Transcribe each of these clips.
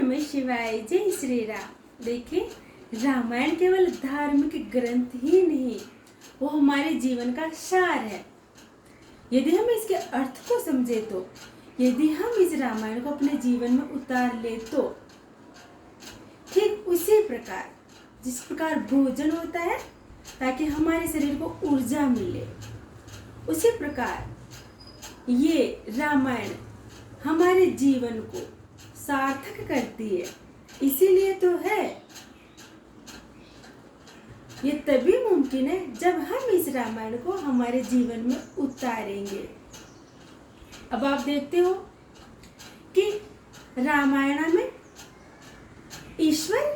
नमः शिवाय। जय श्री राम। देखिए, रामायण केवल धार्मिक ग्रंथ ही नहीं, वो हमारे जीवन का सार है। यदि हम इसके अर्थ को समझे तो, यदि हम इस रामायण को अपने जीवन में उतार ले तो ठीक उसी प्रकार जिस प्रकार भोजन होता है ताकि हमारे शरीर को ऊर्जा मिले, उसी प्रकार ये रामायण हमारे जीवन को सार्थक करती है। इसीलिए तो है, ये तभी मुमकिन है जब हम इस रामायण को हमारे जीवन में उतारेंगे। अब आप देखते हो कि रामायण में ईश्वर,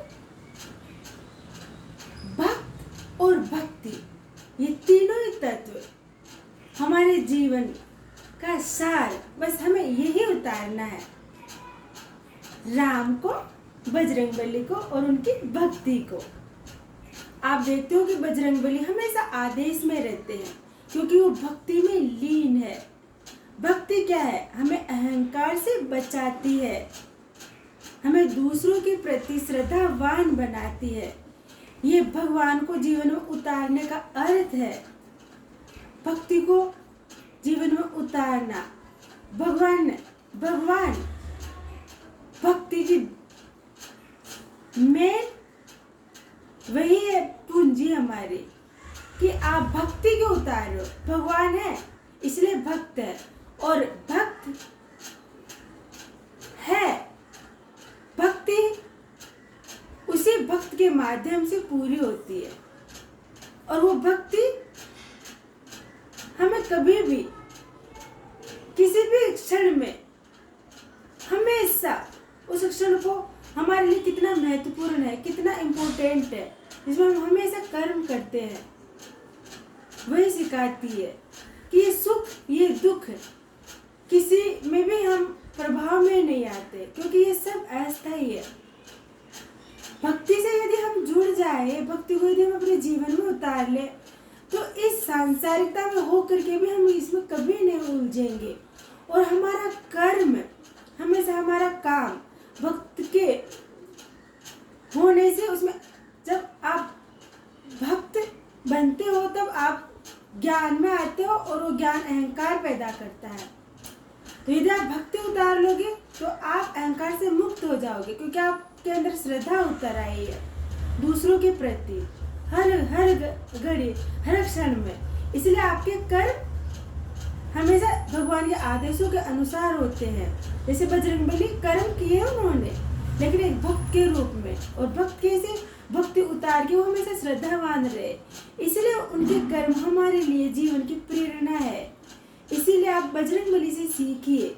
भक्त और भक्ति, ये तीनों ही तत्व हमारे जीवन का सार, बस हमें यही उतारना है। राम को, बजरंगबली को और उनकी भक्ति को। आप देखते हो कि बजरंगबली हमेशा आदेश में रहते हैं क्योंकि वो भक्ति में लीन है। भक्ति क्या है? हमें अहंकार से बचाती है, हमें दूसरों के प्रति श्रद्धावान बनाती है। ये भगवान को जीवन में उतारने का अर्थ है। भक्ति को जीवन में उतारना, भगवान भक्ति की मेन वही है पूंजी हमारी कि आप भक्ति को उतारो। भगवान है इसलिए भक्त है, और भक्त है, भक्ति उसी भक्त के माध्यम से पूरी होती है। और वो भक्ति हमें कभी भी किसी भी क्षण में, हमेशा उस क्षण को हमारे लिए कितना महत्वपूर्ण है, कितना इम्पोर्टेंट है, जिसमें हम हमेशा कर्म करते हैं, वही सिखाती है कि ये सुख ये दुख किसी में भी हम प्रभाव में नहीं आते, क्योंकि ये सब अस्थायी है। भक्ति से यदि हम जुड़ जाए, भक्ति को यदि हम अपने जीवन में उतार ले, तो इस सांसारिकता में होकर के भी हम इसमें कभी नहीं उलझेंगे। और हमारा कर्म, हमेशा हमारा काम भक्त के होने से, उसमें जब आप भक्त बनते हो तब आप ज्ञान में आते हो, और वो ज्ञान अहंकार पैदा करता है। तो यदि आप भक्ति उतार लोगे तो आप अहंकार से मुक्त हो जाओगे, क्योंकि आपके अंदर श्रद्धा उतर आई है दूसरों के प्रति, हर घड़ी, हर क्षण में। इसलिए आपके कर्म हमेशा भगवान के आदेशों के अनुसार होते हैं। जैसे बजरंगबली कर्म किए उन्होंने, लेकिन एक भक्त के रूप में, और भक्त कैसे? भक्ति उतार के वो हमेशा श्रद्धावान रहे। इसलिए उनके कर्म हमारे लिए जीवन की प्रेरणा है। इसीलिए आप बजरंगबली से सीखिए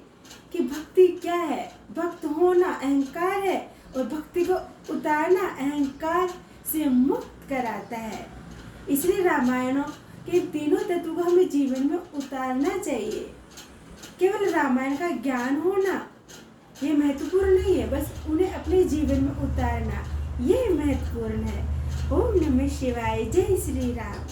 कि भक्ति क्या है। भक्त होना अहंकार है, और भक्ति को उतारना अहंकार से मुक्त कराता है। इसलिए रामायणों के तीनों तत्वों को हमें जीवन में उतारना चाहिए। केवल रामायण का ज्ञान होना ये महत्वपूर्ण नहीं है, बस उन्हें अपने जीवन में उतारना ये महत्वपूर्ण है। ओम नमः शिवाय। जय श्री राम।